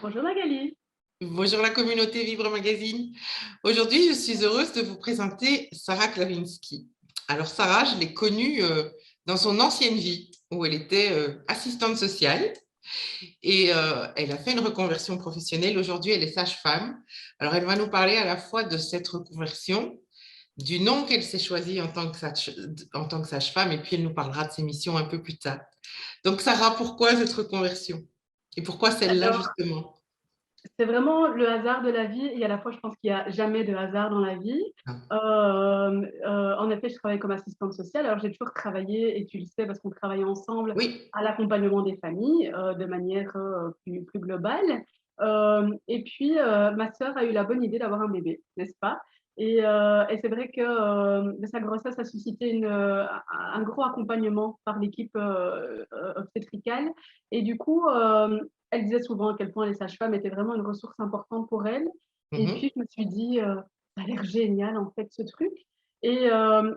Bonjour Magali. Bonjour la communauté Vivre Magazine. Aujourd'hui, je suis heureuse de vous présenter Sarah Klavinsky. Alors Sarah, je l'ai connue dans son ancienne vie où elle était assistante sociale et elle a fait une reconversion professionnelle. Aujourd'hui, elle est sage-femme. Alors elle va nous parler à la fois de cette reconversion, du nom qu'elle s'est choisi en tant que sage-femme et puis elle nous parlera de ses missions un peu plus tard. Donc Sarah, pourquoi cette reconversion? Et pourquoi celle-là Alors, justement? c'est vraiment le hasard de la vie et à la fois, je pense qu'il n'y a jamais de hasard dans la vie. En effet, je travaille comme assistante sociale. Alors, j'ai toujours travaillé, et tu le sais, parce qu'on travaille ensemble Oui. à l'accompagnement des familles de manière plus globale. Et puis, ma sœur a eu la bonne idée d'avoir un bébé, n'est-ce pas? Et c'est vrai que sa grossesse a suscité un gros accompagnement par l'équipe obstétricale. Et du coup, elle disait souvent à quel point les sages-femmes étaient vraiment une ressource importante pour elle. Et puis, Mhm. je me suis dit, ça a l'air génial, en fait, ce truc. Et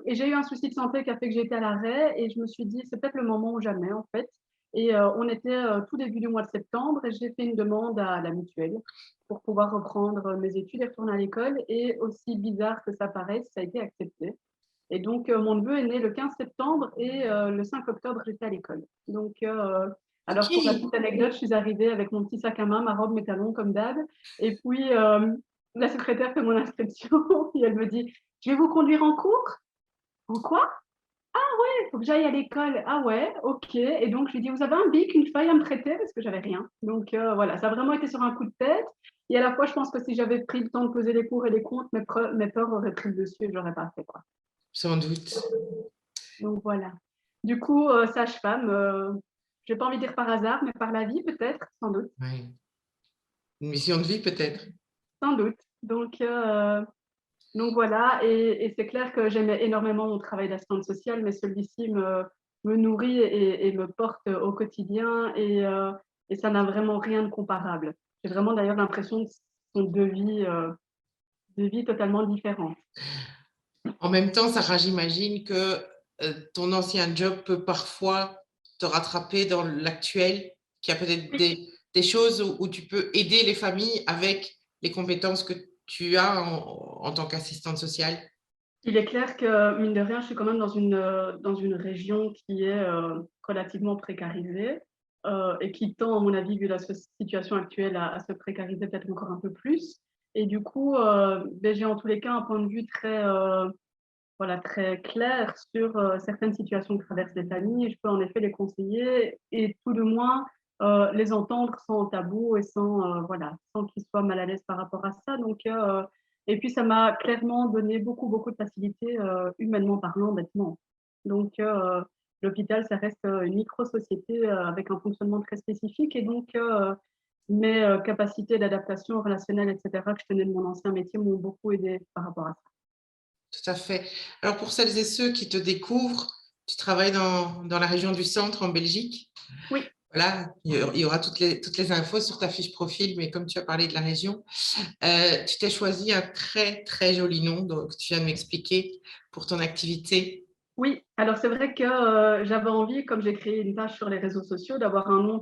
j'ai eu un souci de santé qui a fait que j'ai été à l'arrêt. Et je me suis dit, c'est peut-être le moment ou jamais, en fait. Et on était tout début du mois de septembre et j'ai fait une demande à la mutuelle pour pouvoir reprendre mes études et retourner à l'école. Et aussi bizarre que ça paraisse, ça a été accepté. Et donc, mon neveu est né le 15 septembre et le 5 octobre, j'étais à l'école. Donc, Ok. alors, pour la petite anecdote, je suis arrivée avec mon petit sac à main, ma robe, mes talons, comme d'hab. Et puis, la secrétaire fait mon inscription et elle me dit, je vais vous conduire en cours. En quoi? Il faut que j'aille à l'école. Ah ouais, ok. Et donc, je lui dis, vous avez un bic, une feuille à me prêter? Parce que j'avais rien. Donc, voilà, ça a vraiment été sur un coup de tête. Et à la fois, je pense que si j'avais pris le temps de poser les cours et les comptes, mes peurs auraient pris le dessus et je n'aurais pas fait, quoi. Sans doute. Donc voilà. Du coup, sage-femme, j'ai pas envie de dire par hasard, mais par la vie peut-être, sans doute, Ouais. Une mission de vie peut-être. sans doute. Donc voilà, et c'est clair que j'aimais énormément mon travail d'assistante sociale, mais celui-ci me nourrit et me porte au quotidien, et ça n'a vraiment rien de comparable. J'ai vraiment d'ailleurs l'impression que ce sont deux vies totalement différentes. En même temps, Sarah, j'imagine que ton ancien job peut parfois te rattraper dans l'actuel, qu'il y a peut-être Oui. des choses où tu peux aider les familles avec les compétences que tu as en tant qu'assistante sociale. Il est clair que, mine de rien, je suis quand même dans une région qui est relativement précarisée et qui tend, à mon avis, vu la situation actuelle, à se précariser peut-être encore un peu plus. Et du coup, ben, j'ai en tous les cas un point de vue voilà, très clair sur certaines situations que traversent les familles. Je peux en effet les conseiller et tout de moins les entendre sans tabou et voilà, sans qu'ils soient mal à l'aise par rapport à ça. Et puis, ça m'a clairement donné beaucoup, beaucoup de facilité, humainement parlant, bêtement. Donc, l'hôpital, ça reste une micro-société avec un fonctionnement très spécifique. Et donc, mes capacités d'adaptation relationnelle, etc., que je tenais de mon ancien métier, m'ont beaucoup aidé par rapport à ça. Tout à fait. Alors, pour celles et ceux qui te découvrent, tu travailles dans la région du centre en Belgique. Oui. Voilà, il y aura toutes les infos sur ta fiche profil, mais comme tu as parlé de la région, tu t'es choisi un très, très joli nom, donc tu viens de m'expliquer pour ton activité. Oui, alors c'est vrai que j'avais envie, comme j'ai créé une page sur les réseaux sociaux, d'avoir un nom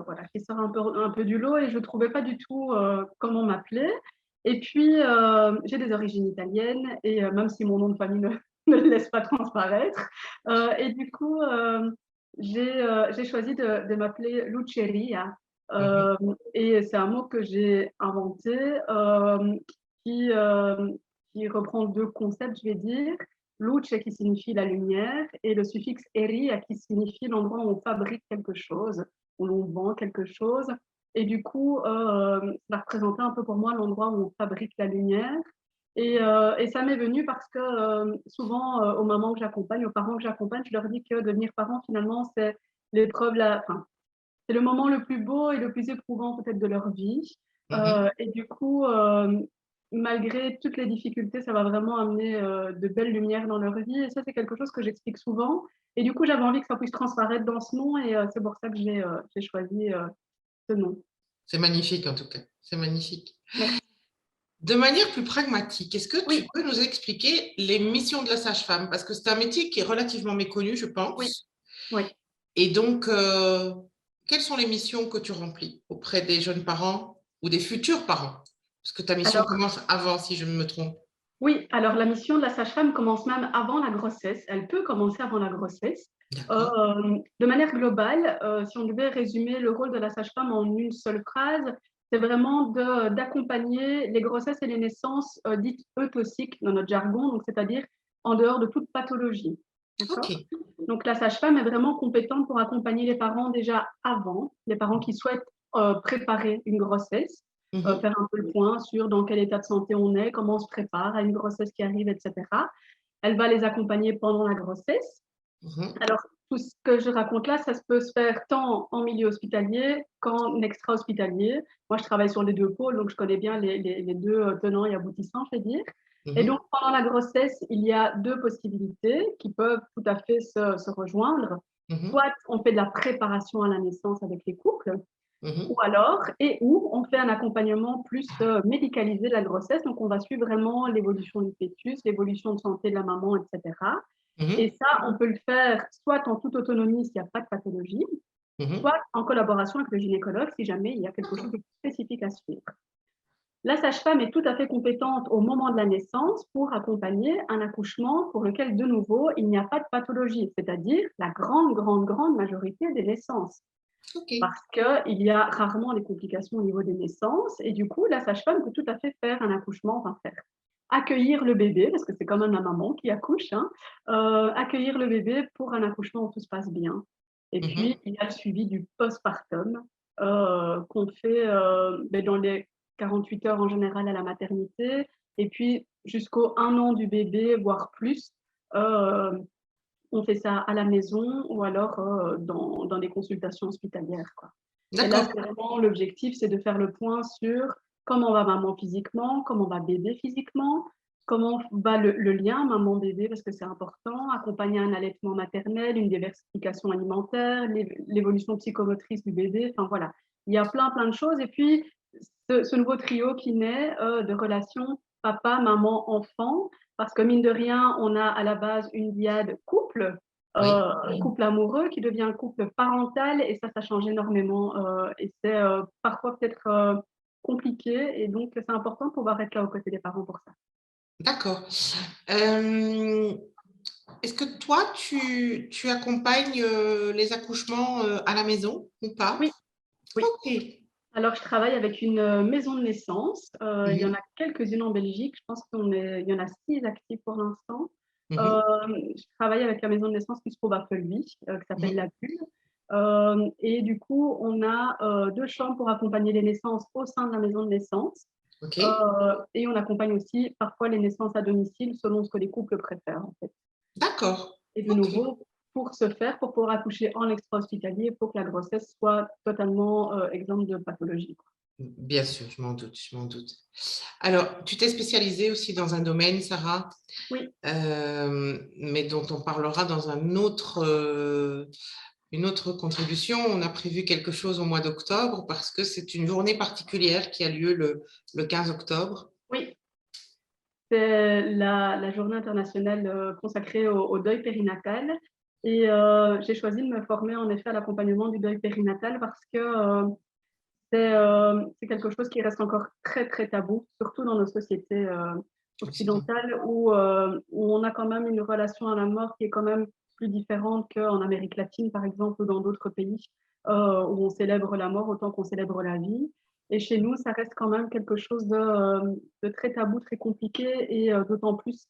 voilà, qui sort un peu du lot et je ne trouvais pas du tout comment m'appeler. Et puis, j'ai des origines italiennes et même si mon nom de famille ne le laisse pas transparaître. Et du coup, j'ai choisi de m'appeler Luceria. Mhm. Euh, et c'est un mot que j'ai inventé qui, euh, qui reprend deux concepts, je vais dire. Luce qui signifie la lumière et le suffixe eria qui signifie l'endroit où on fabrique quelque chose, où l'on vend quelque chose. Et du coup, ça représentait un peu pour moi l'endroit où on fabrique la lumière. Et ça m'est venu parce que souvent, aux mamans que j'accompagne, aux parents que j'accompagne, je leur dis que devenir parent, finalement, c'est enfin, c'est le moment le plus beau et le plus éprouvant peut-être de leur vie. Mhm. Et du coup, malgré toutes les difficultés, ça va vraiment amener de belles lumières dans leur vie. Et ça, c'est quelque chose que j'explique souvent. Et du coup, j'avais envie que ça puisse transparaître dans ce nom. Et c'est pour ça que j'ai choisi ce nom. C'est magnifique en tout cas, c'est magnifique. Merci. De manière plus pragmatique, est-ce que Oui, tu peux nous expliquer les missions de la sage-femme? Parce que c'est un métier qui est relativement méconnu, je oui, pense. oui. Et donc, quelles sont les missions que tu remplis auprès des jeunes parents ou des futurs parents? Parce que ta mission Alors, commence avant, si je ne me trompe. oui, alors la mission de la sage-femme commence même avant la grossesse. Elle peut commencer avant la grossesse. D'accord. De manière globale, si on devait résumer le rôle de la sage-femme en une seule phrase, c'est vraiment d'accompagner les grossesses et les naissances dites eutoxiques dans notre jargon, donc c'est-à-dire en dehors de toute pathologie. Ok. D'accord. Donc la sage-femme est vraiment compétente pour accompagner les parents déjà avant, les parents qui souhaitent préparer une grossesse, Mhm, faire un peu le point sur dans quel état de santé on est, comment on se prépare à une grossesse qui arrive, etc. Elle va les accompagner pendant la grossesse. mhm. Alors, tout ce que je raconte là, ça peut se faire tant en milieu hospitalier qu'en extra-hospitalier. Moi, je travaille sur les deux pôles, donc je connais bien les deux tenants et aboutissants, je vais dire. Et Mhm, donc, pendant la grossesse, il y a deux possibilités qui peuvent tout à fait se rejoindre. mhm, Soit on fait de la préparation à la naissance avec les couples, ou mhm, alors, et où on fait un accompagnement plus médicalisé de la grossesse. Donc, on va suivre vraiment l'évolution du fœtus, l'évolution de santé de la maman, etc. Et mhm, ça, on peut le faire soit en toute autonomie s'il n'y a pas de pathologie, mhm. soit en collaboration avec le gynécologue si jamais il y a quelque chose D'accord. de spécifique à suivre. La sage-femme est tout à fait compétente au moment de la naissance pour accompagner un accouchement pour lequel, de nouveau, il n'y a pas de pathologie, c'est-à-dire la grande majorité des naissances. Ok. Parce qu'il y a rarement des complications au niveau des naissances et du coup, la sage-femme peut tout à fait faire un accouchement, enfin faire accueillir le bébé, parce que c'est quand même la maman qui accouche, hein, accueillir le bébé pour un accouchement où tout se passe bien. Et puis, Mhm. il y a le suivi du postpartum qu'on fait dans les 48 heures en général à la maternité, et puis jusqu'au 1 an du bébé, voire plus. Euh, on fait ça à la maison ou alors dans des consultations hospitalières, quoi. Et là, D'accord. c'est vraiment l'objectif, c'est de faire le point sur comment va maman physiquement, comment va bébé physiquement, comment va le lien maman-bébé, parce que c'est important, accompagner un allaitement maternel, une diversification alimentaire, l'évolution psychomotrice du bébé, enfin voilà. Il y a plein de choses. Et puis, ce nouveau trio qui naît de relations papa, maman, enfant, parce que mine de rien, on a à la base une dyade couple, Oui. couple amoureux qui devient couple parental et ça change énormément et c'est parfois peut-être compliqué et donc c'est important de pouvoir être là aux côtés des parents pour ça. D'accord. Euh, Est-ce que toi, tu accompagnes les accouchements à la maison ou pas? Oui, oui. Ok. Alors je travaille avec une maison de naissance. Il y en Mhm, a quelques-unes en Belgique. Je pense il y en a 6 actifs pour l'instant. mhm, Euh, je travaille avec la maison de naissance qui se trouve à Fulby, qui s'appelle mhm. La Bulle. Et du coup, on a deux chambres pour accompagner les naissances au sein de la maison de naissance. Ok. Et on accompagne aussi parfois les naissances à domicile selon ce que les couples préfèrent, en fait. D'accord. Et de Ok. nouveau, pour ce faire, pour pouvoir accoucher en extra-hospitalier, il faut que la grossesse soit totalement exempte de pathologie, quoi. Bien sûr, je m'en doute, je m'en doute. Alors, tu t'es spécialisée aussi dans un domaine, Sarah, Oui, mais dont on parlera dans une autre contribution. On a prévu quelque chose au mois d'octobre parce que c'est une journée particulière qui a lieu le 15 octobre. oui. C'est la journée internationale consacrée au deuil périnatal. Et j'ai choisi de me former en effet à l'accompagnement du deuil périnatal parce que c'est quelque chose qui reste encore très tabou, surtout dans nos sociétés occidentales où on a quand même une relation à la mort qui est quand même plus différente qu'en Amérique latine, par exemple, ou dans d'autres pays où on célèbre la mort autant qu'on célèbre la vie. Et chez nous, ça reste quand même quelque chose de très tabou, très compliqué et d'autant plus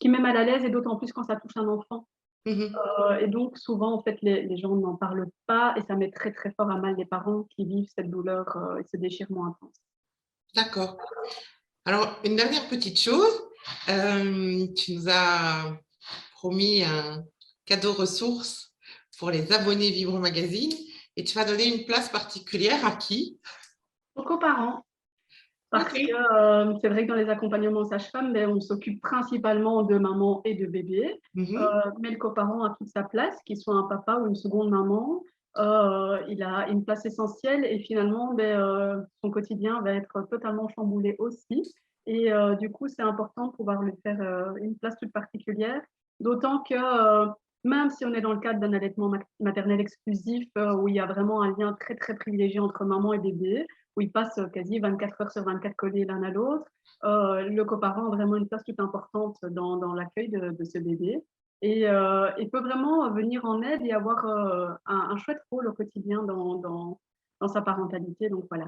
qui met mal à l'aise et d'autant plus quand ça touche un enfant. Mhm. Et donc, souvent, en fait, les gens n'en parlent pas et ça met très fort à mal les parents qui vivent cette douleur et ce déchirement intense. D'accord. Alors, une dernière petite chose. Tu nous as promis un cadeau ressource pour les abonnés Vivre Magazine et tu vas donner une place particulière à qui? Donc, aux parents, Ok. parce que c'est vrai que dans les accompagnements sages-femmes, ben, on s'occupe principalement de maman et de bébé, Mhm. mais le coparent a toute sa place, qu'il soit un papa ou une seconde maman. Il a une place essentielle et finalement, ben, son quotidien va être totalement chamboulé aussi. Et du coup, c'est important de pouvoir lui faire une place toute particulière, d'autant que même si on est dans le cadre d'un allaitement maternel exclusif, où il y a vraiment un lien très, très privilégié entre maman et bébé, où ils passent quasi 24 heures sur 24 collés l'un à l'autre. Le coparent a vraiment une place toute importante dans l'accueil de ce bébé et peut vraiment venir en aide et avoir un chouette rôle au quotidien dans sa parentalité. Donc voilà.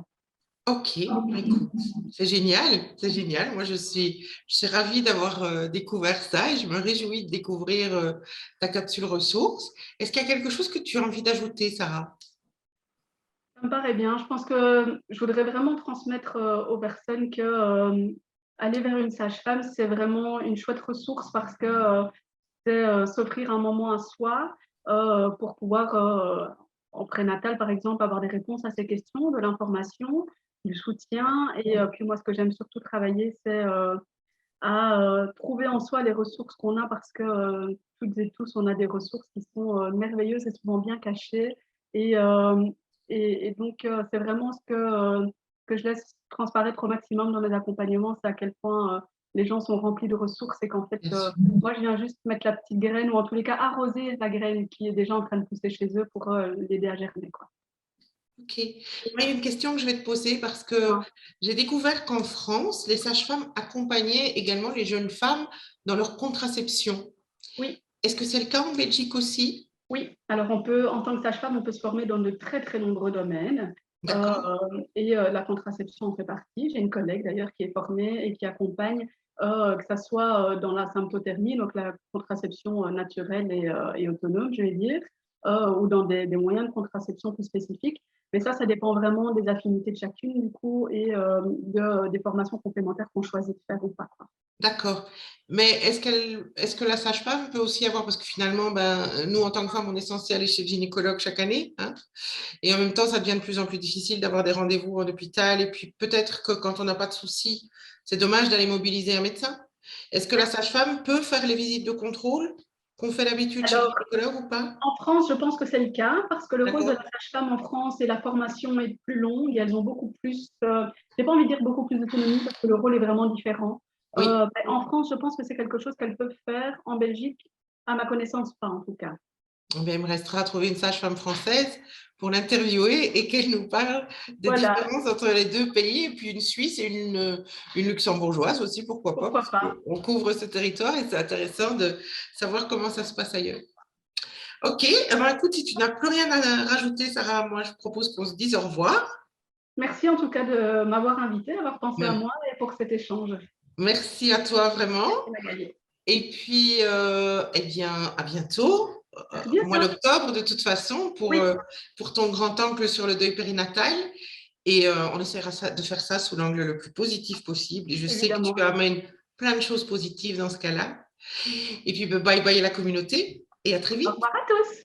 Ok, écoute, c'est génial, c'est génial. Moi, je suis ravie d'avoir découvert ça et je me réjouis de découvrir ta capsule ressources. Est-ce qu'il y a quelque chose que tu as envie d'ajouter, Sarah? Ça me paraît bien. Je pense que je voudrais vraiment transmettre aux personnes que aller vers une sage-femme, c'est vraiment une chouette ressource parce que c'est s'offrir un moment à soi pour pouvoir, en prénatal par exemple, avoir des réponses à ces questions, de l'information, du soutien. Et puis moi, ce que j'aime surtout travailler, c'est à trouver en soi les ressources qu'on a parce que toutes et tous, on a des ressources qui sont merveilleuses et souvent bien cachées. Et, euh, et donc, c'est vraiment ce que je laisse transparaître au maximum dans mes accompagnements, c'est à quel point les gens sont remplis de ressources et qu'en fait, Bien sûr. moi, je viens juste mettre la petite graine ou en tous les cas arroser la graine qui est déjà en train de pousser chez eux pour l'aider à germer, quoi. Ok. Moi, il y a une question que je vais te poser parce que Ah, j'ai découvert qu'en France, les sages-femmes accompagnaient également les jeunes femmes dans leur contraception. oui. Est-ce que c'est le cas en Belgique aussi? Oui, alors on peut, en tant que sage-femme, on peut se former dans de très très nombreux domaines euh, D'accord. et la contraception en fait partie. J'ai une collègue d'ailleurs qui est formée et qui accompagne, que ce soit dans la symptothermie, donc la contraception naturelle et autonome, je vais dire, ou dans des moyens de contraception plus spécifiques. Mais ça dépend vraiment des affinités de chacune du coup et des formations complémentaires qu'on choisit de faire ou pas, quoi. D'accord. Mais est-ce que la sage-femme peut aussi avoir, parce que finalement, ben, nous, en tant que femmes, on est censé aller chez le gynécologue chaque année, hein, et en même temps, ça devient de plus en plus difficile d'avoir des rendez-vous en hôpital, et puis peut-être que quand on n'a pas de soucis, c'est dommage d'aller mobiliser un médecin. Est-ce que la sage-femme peut faire les visites de contrôle qu'on fait d'habitude chez le Alors, gynécologue ou pas? en France, je pense que c'est le cas parce que le rôle de la D'accord. sage-femme en France et la formation est plus longue et elles ont beaucoup plus, j'ai pas envie de dire beaucoup plus d'autonomie parce que le rôle est vraiment différent. Oui. Mais en France, je pense que c'est quelque chose qu'elles peuvent faire. En Belgique, à ma connaissance, pas en tout cas. Eh bien, il me restera à trouver une sage-femme française pour l'interviewer et qu'elle nous parle des Voilà, différences entre les deux pays, et puis une Suisse et une luxembourgeoise aussi, pourquoi pas, pourquoi parce pas. qu'on couvre ce territoire et c'est intéressant de savoir comment ça se passe ailleurs. Ok, eh ben, écoute, si tu n'as plus rien à rajouter, Sarah, moi je propose qu'on se dise au revoir. Merci en tout cas de m'avoir invité, d'avoir pensé à moi et pour cet échange. Merci à toi vraiment. Merci Magali. Et puis, eh bien, à bientôt, À tout au mois bientôt. d'octobre de toute façon, Oui, pour ton grand angle sur le deuil périnatal. Et on essaiera de faire ça sous l'angle le plus positif possible. Et je sais que tu évidemment. amènes plein de choses positives dans ce cas-là. Et puis, bye bye à la communauté et à très Au vite. revoir à tous.